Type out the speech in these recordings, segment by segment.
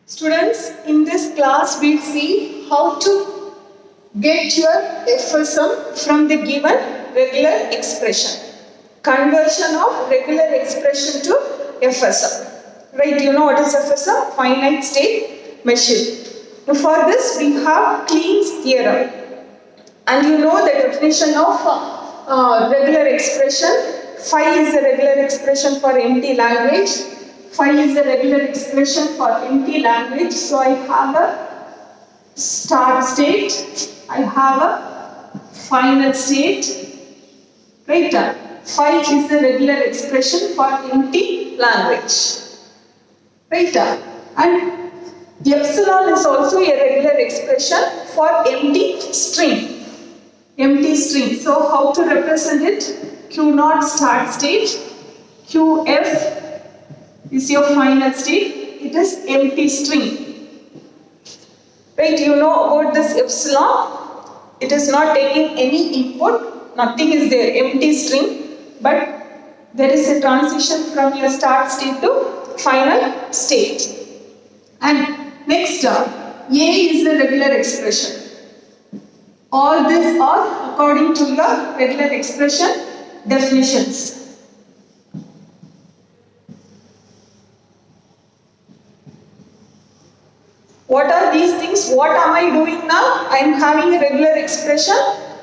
Students, in this class we'll see how to get your FSM from the given regular expression. Conversion of regular expression to FSM. Right, you know what is FSM? Finite state machine. Now for this we have Kleen's theorem. And you know the definition of regular expression. Phi is the regular expression for empty language. Phi is the regular expression for empty language. So I have a start state, I have a final state, right? Phi is the regular expression for empty language, right? And epsilon is also a regular expression for empty string. Empty string. So how to represent it? Q naught start state, QF is your final state. It is empty string. Right, you know about this epsilon. It is not taking any input. Nothing is there. Empty string. But there is a transition from your start state to final state. And next term, A is the regular expression. All these are according to your regular expression definitions. What are these things? What am I doing now? I am having a regular expression.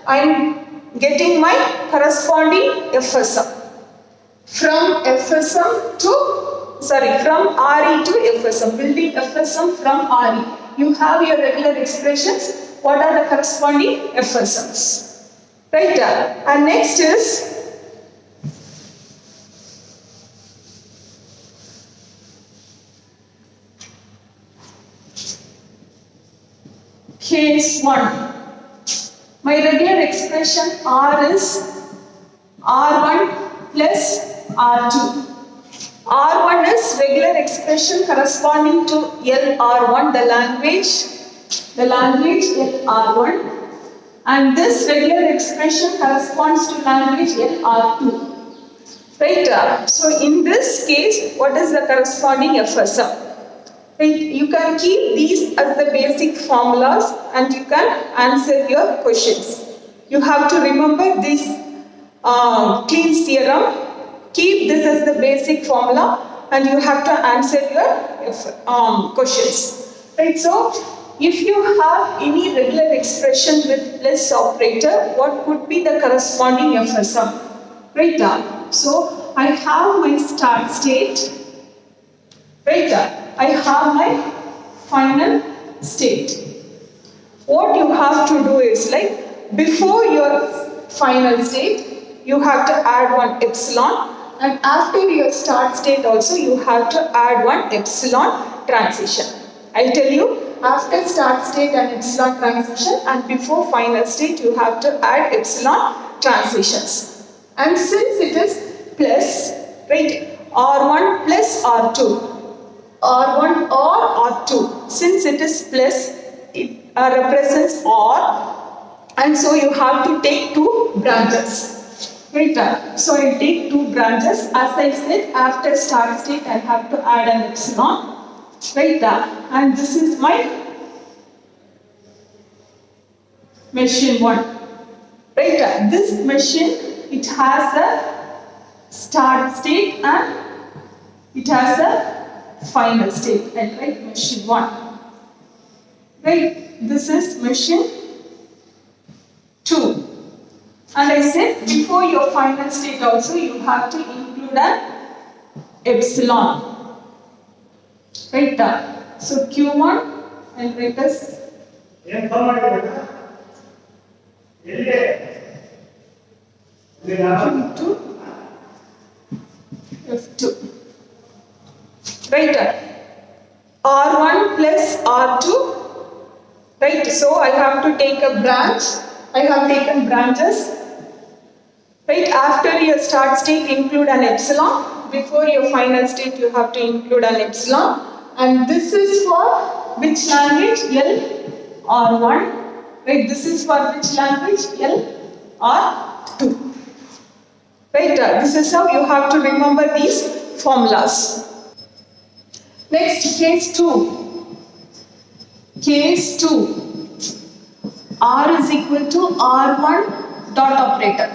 I am getting my corresponding FSM. From FSM to, from RE to FSM. Building FSM from RE. You have your regular expressions. What are the corresponding FSMs? Right? And next is case 1. My regular expression R is R1 plus R2. R1 is regular expression corresponding to LR1, the language LR1, and this regular expression corresponds to language LR2. Right? So in this case, what is the corresponding FSM? Right? You can keep these as the basic formulas and you can answer your questions. You have to remember this Kleen's theorem. Keep this as the basic formula and you have to answer your questions. Right? So, if you have any regular expression with plus operator, what could be the corresponding FSM? Right? So, I have my start state. Right? I have my final state. What you have to do is before your final state, you have to add one epsilon. And after your start state also, you have to add one epsilon transition. I'll tell you, after start state and epsilon transition and before final state, you have to add epsilon transitions. And since it is plus, right, R1 plus R2, R1 or R2, since it is plus, it represents R, and so you have to take two branches. Right? So I take two branches. As I said, after start state, I have to add an epsilon. Right? And this is my machine 1. Right? This machine, it has a start state and it has a final state. Right? Machine 1. Right? This is machine 2. And I said, before your final state also, you have to include an epsilon. Right? So Q1 and write as Q2, F2. Right? R1 plus R2. Right? So I have to take a branch. I have taken branches. Right, after your start state, include an epsilon. Before your final state, you have to include an epsilon. And this is for which language? LR1. Right, this is for which language? LR2. Right, this is how you have to remember these formulas. Next, case 2. Case 2. R is equal to R1 dot operator.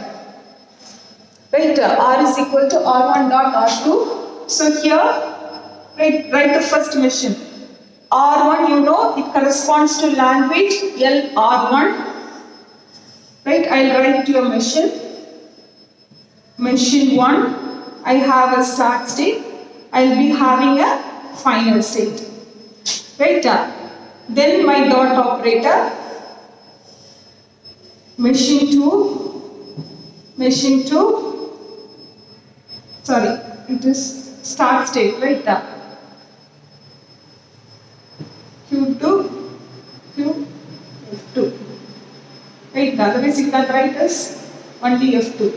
Right, R is equal to R1 dot R2. So here, write the first machine. R1, you know, it corresponds to language LR1. Right, I'll write your machine. Machine 1, I have a start state. I'll be having a final state. Right, then my dot operator. Machine 2, sorry, it is start state, right? Q2, F2. Right, otherwise you can write as only F2.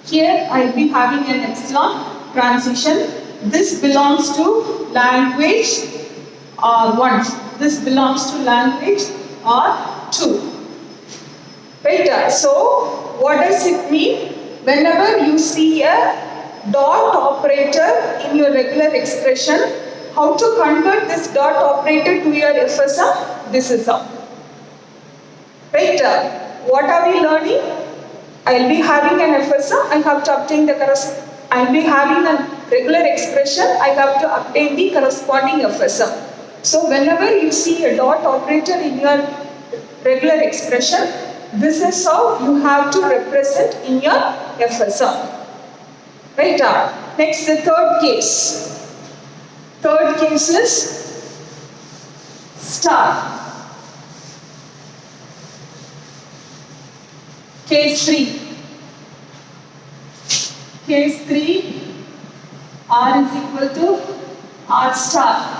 Here I will be having an epsilon transition. This belongs to language R1. This belongs to language R2. Right, so what does it mean? Whenever you see a dot operator in your regular expression, how to convert this dot operator to your FSM? This is how. Right, what are we learning? I will be having an FSM, I have to obtain the corresponding. I will be having a regular expression, I have to obtain the corresponding FSM. So whenever you see a dot operator in your regular expression, this is how you have to represent in your FSM. Right? Next, the third case. Third case is star. Case 3. Case 3, R is equal to R star.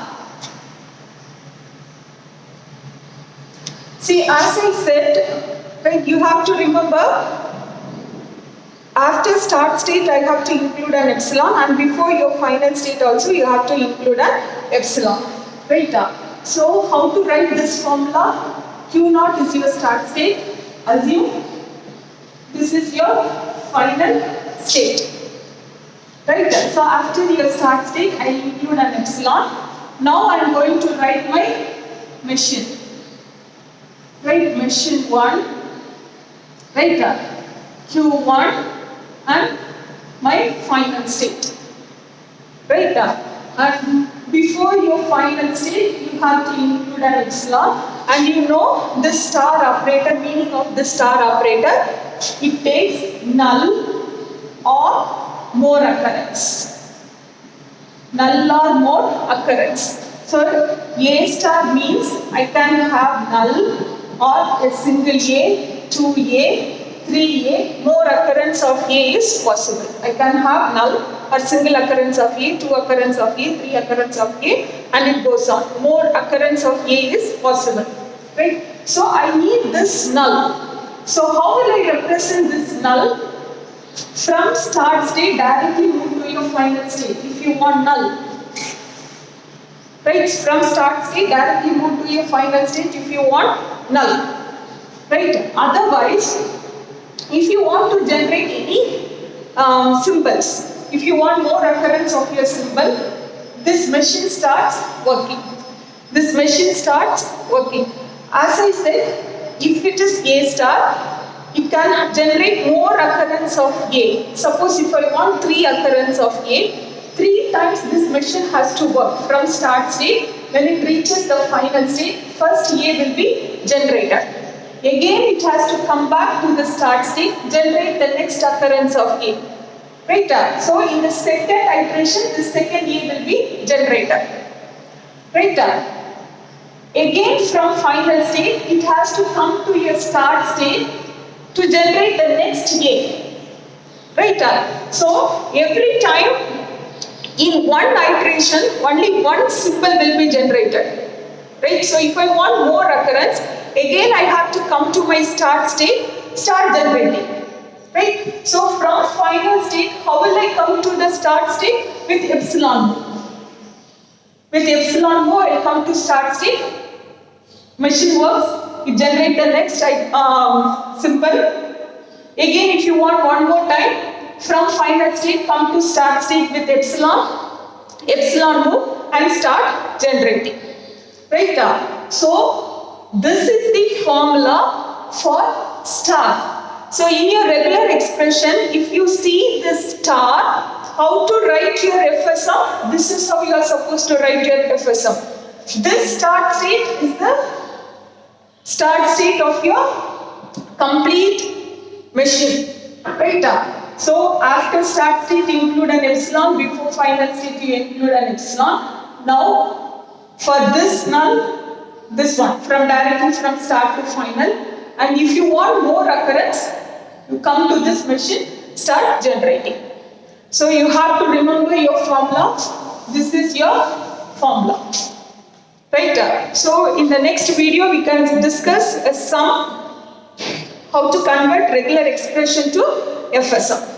See, as I said, right, you have to remember, after start state I have to include an epsilon, and before your final state also you have to include an epsilon. Right? So how to write this formula? Q0 is your start state. Assume this is your final state. Right? So after your start state I include an epsilon. Now I am going to write my machine. Right, machine 1, right, Q1 and my final state. Right, and before your final state you have to include an epsilon, and you know this star operator, meaning of this star operator, it takes null or more occurrence. Null or more occurrence. So A star means I can have null or a single A, 2A, 3A, more occurrence of A is possible. I can have null or single occurrence of A, 2 occurrence of A, 3 occurrence of A, and it goes on. More occurrence of A is possible. Right? So I need this null. So how will I represent this null? From start state directly move to your final state if you want null. Right, from start state directly move to your final state if you want null. Right, otherwise, if you want to generate any symbols, if you want more occurrence of your symbol, this machine starts working. This machine starts working. As I said, if it is A star, it can generate more occurrence of A. Suppose if I want 3 occurrence of A, 3 times this machine has to work from start state. When it reaches the final state, first A will be generated. Again it has to come back to the start state, generate the next occurrence of A. Right? So in the second iteration, the second A will be generated. Right? Again from final state, it has to come to your start state to generate the next A. Right? So every time in one iteration, only one symbol will be generated. Right? So if I want more occurrence, again I have to come to my start state, start generating. Right? So from final state, how will I come to the start state? With epsilon move. With epsilon move, I will come to start state. Machine works, it generates the next symbol. Again, if you want one more time, from final state, come to start state with epsilon move and start generating. Right? So this is the formula for star. So in your regular expression, if you see this star, how to write your FSM? This is how you are supposed to write your FSM. This start state is the start state of your complete machine. Right? So after start state you include an epsilon, before final state you include an epsilon. Now for this null, this one, directly from start to final. And if you want more occurrence, you come to this machine, start generating. So you have to remember your formula. This is your formula. Right? So in the next video we can discuss a sum, how to convert regular expression to FSM.